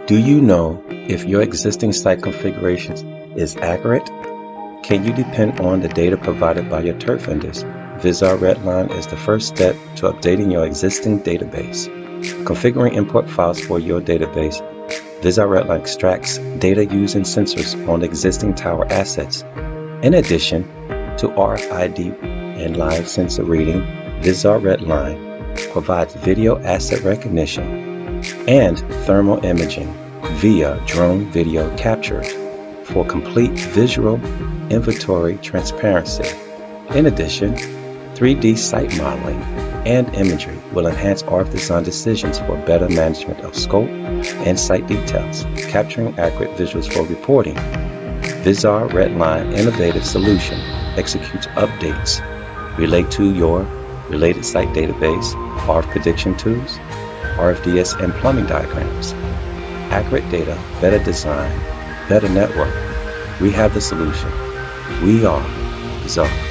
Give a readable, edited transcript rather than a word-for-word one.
Do you know if your existing site configuration is accurate? Can you depend on the data provided by your turf vendors? Visar Redline is the first step to updating your existing database. Configuring import files for your database, Visar Redline extracts data using sensors on existing tower assets. In addition to RFID and live sensor reading, Visar Redline provides video asset recognition and thermal imaging via drone video capture for complete visual inventory transparency. In addition, 3D site modeling and imagery will enhance RF design decisions for better management of scope and site details, capturing accurate visuals for reporting. Visar Redline innovative solution executes updates relate to your related site database, RF prediction tools, RFDS and plumbing diagrams. Accurate data, better design, better network. We have the solution. We are Visar.